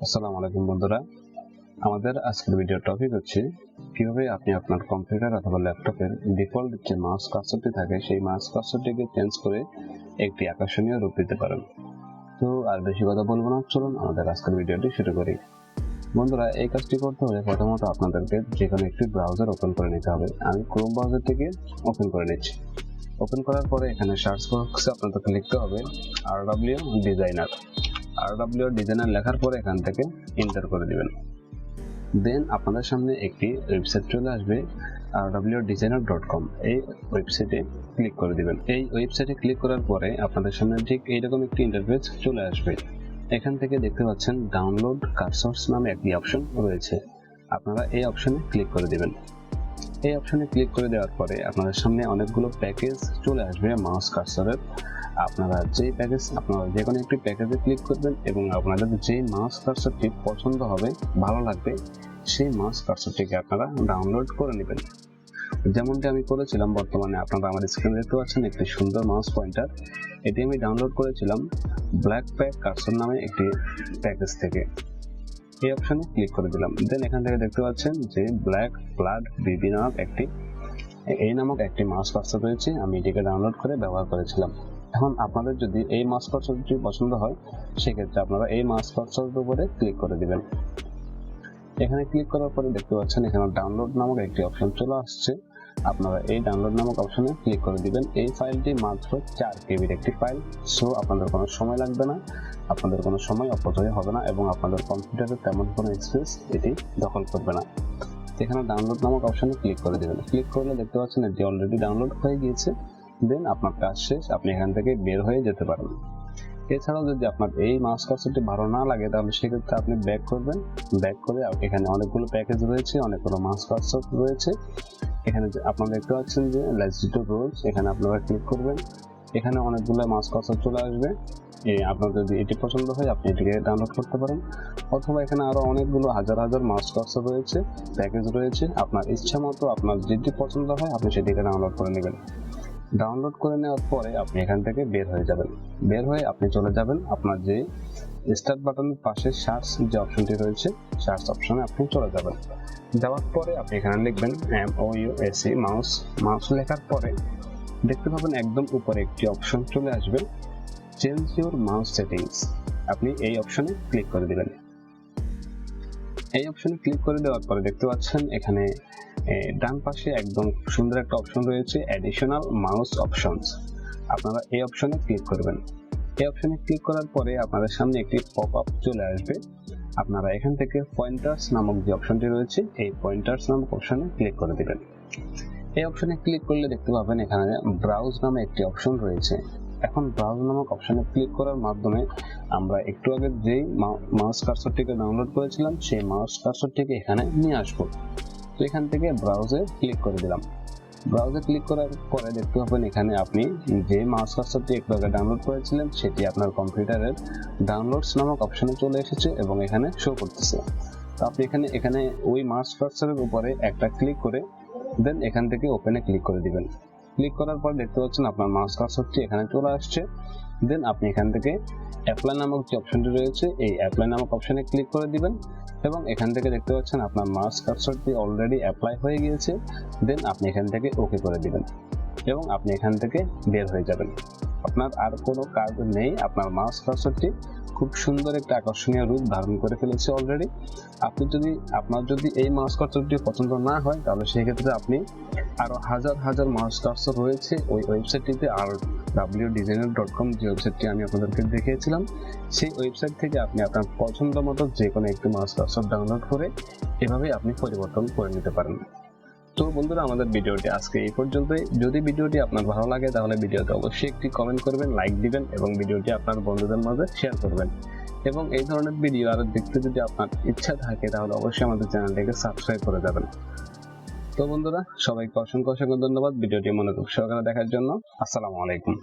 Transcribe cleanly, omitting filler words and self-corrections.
আসসালামু আলাইকুম বন্ধুরা, আমাদের আজকের ভিডিও টপিক হচ্ছে কিভাবে আপনি আপনার কম্পিউটার অথবা ল্যাপটপের ডিফল্ট যে মাউস কার্সরটি থাকে সেই মাউস কার্সরটিকে চেঞ্জ করে একটি আকর্ষণীয় রূপ দিতে পারেন। তো আর বেশি কথা বলবো না, চলুন আমাদের আজকের ভিডিওটি শুরু করি। বন্ধুরা, এই কাজটি করতে হলে প্রথমত আপনাদেরকে যে কোনো একটি ব্রাউজার ওপেন করে নিতে হবে। আমি ক্রোম ব্রাউজার থেকে ওপেন করে নিচ্ছি। ওপেন করার পরে এখানে সার্চ বক্সে আপনাদেরকে লিখতে হবে RW ডিজাইনার। RW ডিজাইনার লেখার পরে এখান থেকে এন্টার করে দিবেন। দেন আপনাদের সামনে একটি ওয়েবসাইট চলে আসবে rwdesigner.com। এই ওয়েবসাইটে ক্লিক করে দিবেন। এই ওয়েবসাইটে ক্লিক করার পরে আপনাদের সামনে ঠিক এইরকম একটি ইন্টারফেস চলে আসবে। এখান থেকে দেখতে পাচ্ছেন ডাউনলোড কার্সরস নামে একটি অপশন রয়েছে। আপনারা এই অপশনে ক্লিক করে দিবেন। এই অপশনে ক্লিক করে দেওয়ার পরে আপনাদের সামনে অনেকগুলো প্যাকেজ চলে আসবে মাউস কার্সরের। আপনারা যে কোনো একটি প্যাকেজে ক্লিক করবেন এবং আপনাদের যে মাউস কার্সরটি পছন্দ হবে, ভালো লাগবে, সেই মাউস কার্সরটিকে আপনারা ডাউনলোড করে নেবেন। যেমনটি আমি করেছিলাম, বর্তমানে আপনারা আমার স্ক্রিনে দেখতে পাচ্ছেন একটি সুন্দর মাউস পয়েন্টার। এটি আমি ডাউনলোড করেছিলাম ব্ল্যাক প্যাক কার্সর নামে একটি প্যাকেজ থেকে। এই অপশনে ক্লিক করে দিলাম। দেন এখান থেকে দেখতে পাচ্ছেন যে ব্ল্যাক ব্লাড বিবি নামক একটি মাউস কার্সর রয়েছে। আমি এটিকে ডাউনলোড করে ব্যবহার করেছিলাম। এখন আপনাদের যদি এই মাউস কার্সরটি পছন্দ হয়, সেক্ষেত্রে আপনারা এই মাউস কার্সরের উপরে ক্লিক করে দিবেন। এখানে ক্লিক করার পরে দেখতে পাচ্ছেন এখানে ডাউনলোড নামক একটি অপশন চলে আসছে। আপনারা এই ডাউনলোড নামক অপশনে ক্লিক করে দিবেন। এই ফাইলটি মাত্র 4 কেবির একটি ফাইল, সো আপনাদের কোনো সময় লাগবে না, আপনাদের কোনো সময় অপচয় হবে না এবং আপনাদের কম্পিউটারে তেমন কোনো স্পেস এটি দখল করবে না। এখানে ডাউনলোড নামক অপশনে ক্লিক করে দিবেন। ক্লিক করলে দেখতে পাচ্ছেন এটি অলরেডি ডাউনলোড হয়ে গিয়েছে। দেন আপনার কাজ শেষ, আপনি এখান থেকে বের হয়ে যেতে পারেন। এছাড়াও যদি আপনার এই মাউস কার্সরটি ভালো না লাগে, তাহলে সেক্ষেত্রে আপনি ব্যাক করবেন। ব্যাক করে এখানে অনেকগুলো প্যাকেজ রয়েছে, অনেকগুলো মাউস কার্সর রয়েছে। এখানে আপনারা দেখতে পাচ্ছেন যে লেজিটো রোলস, এখানে আপনারা ক্লিক করবেন। এখানে অনেকগুলো মাউস কার্সর চলে আসবে। আপনার যদি এটি পছন্দ হয় আপনি এটিকে ডাউনলোড করতে পারেন, অথবা এখানে আরো অনেকগুলো হাজার মাউস কার্সর রয়েছে, প্যাকেজ রয়েছে। আপনার ইচ্ছা মতো আপনার যেটি পছন্দ হয় আপনি সেটিকে ডাউনলোড করে নেবেন। ডাউনলোড করে নেওয়ার পরে আপনি এখান থেকে বের হয়ে যাবেন। বের হয়ে আপনি চলে যাবেন আপনার যে স্টার্ট বাটনের পাশে সার্চ যে অপশনটি রয়েছে, সার্চ অপশনে আপনি চলে যাবেন। যাওয়ার পরে আপনি এখানে লিখবেন MOUSE মাউস লেখার পরে দেখতে পাবেন একদম উপরে একটি অপশন চলে আসবে, চেঞ্জ ইউর মাউস সেটিংস। আপনি এই অপশনে ক্লিক করে দিবেন। এই অপশনে ক্লিক করে দেওয়ার পরে দেখতে পাচ্ছেন এখানে ডান পাশে একদম সুন্দর একটা অপশন রয়েছে, অ্যাডিশনাল মাউস অপশনস। আপনারা এই অপশনে ক্লিক করবেন। এই অপশনে ক্লিক করার পরে আপনাদের সামনে একটি পপ আপ চলে আসবে। আপনারা এখান থেকে পয়েন্টার্স নামক যে অপশনটি রয়েছে, এই পয়েন্টার্স নামক অপশনে ক্লিক করে দিবেন। এই অপশনে ক্লিক করলে দেখতে পাবেন এখানে ব্রাউজ নামে একটি অপশন রয়েছে। এখন ব্রাউজ নামক অপশনে ক্লিক করার মাধ্যমে আমরা একটু আগে যেই মাউস কার্সরটিকে ডাউনলোড করেছিলাম সেই মাউস কার্সরটিকে এখানে নিয়ে আসবো। তো এখান থেকে ব্রাউজে ক্লিক করে দিলাম। ব্রাউজে ক্লিক করার পরে দেখতে পাবেন এখানে আপনি যে মাউস কার্সরটি একটু আগে ডাউনলোড করেছিলেন সেটি আপনার কম্পিউটারের ডাউনলোডস নামক অপশনে চলে এসেছে এবং এখানে শো করতেছে। তো আপনি এখানে ওই মাউস কার্সরের উপরে একটা ক্লিক করে দেন এখান থেকে ওপেনে ক্লিক করে দিবেন। ক্লিক করার পর দেখতে পাচ্ছেন আপনার মাউস কার্সরটি এখানে চলে আসছে। দেন আপনি এখান থেকে অ্যাপ্লাই নামক যে অপশনটি রয়েছে, এই অ্যাপ্লাই নামক অপশনে ক্লিক করে দিবেন এবং এখান থেকে দেখতে পাচ্ছেন আপনার মাউস কার্সরটি অলরেডি অ্যাপ্লাই হয়ে গিয়েছে। দেন আপনি এখান থেকে ওকে করে দিবেন এবং আপনি এখান থেকে বের হয়ে যাবেন। আপনার আর কোনো কাজ নেই, আপনার মাউস কার্সরটি খুব সুন্দর একটা আকর্ষণীয় রূপ ধারণ করে ফেলেছে অলরেডি। আপনার যদি এই মাউস কার্সরটি পছন্দ না হয়, তাহলে সেক্ষেত্রে আপনি আরো হাজার মাউস কার্সর রয়েছে ওই ওয়েবসাইটটিতে, rwdesigner.com যে ওয়েবসাইটটি আমি আপনাদেরকে দেখিয়েছিলাম, সেই ওয়েবসাইট থেকে আপনি আপনার পছন্দ মতো যে কোনো একটি মাউস কার্সর ডাউনলোড করে এভাবে আপনি পরিবর্তন করে নিতে পারেন। তো বন্ধুরা, আমাদের ভিডিওটি আজকে এই পর্যন্তই। যদি ভিডিওটি আপনার ভালো লাগে তাহলে ভিডিওতে অবশ্যই একটি কমেন্ট করবেন, লাইক দিবেন এবং ভিডিওটি আপনার বন্ধুদের মাঝে শেয়ার করবেন। এবং এই ধরনের ভিডিও আরো দেখতে যদি আপনার ইচ্ছা থাকে তাহলে অবশ্যই আমাদের চ্যানেলটিকে সাবস্ক্রাইব করে যাবেন। তো বন্ধুরা, সবাইকে অসংখ্য ধন্যবাদ ভিডিওটি মনোযোগ সহকারে দেখার জন্য। আসসালামু আলাইকুম।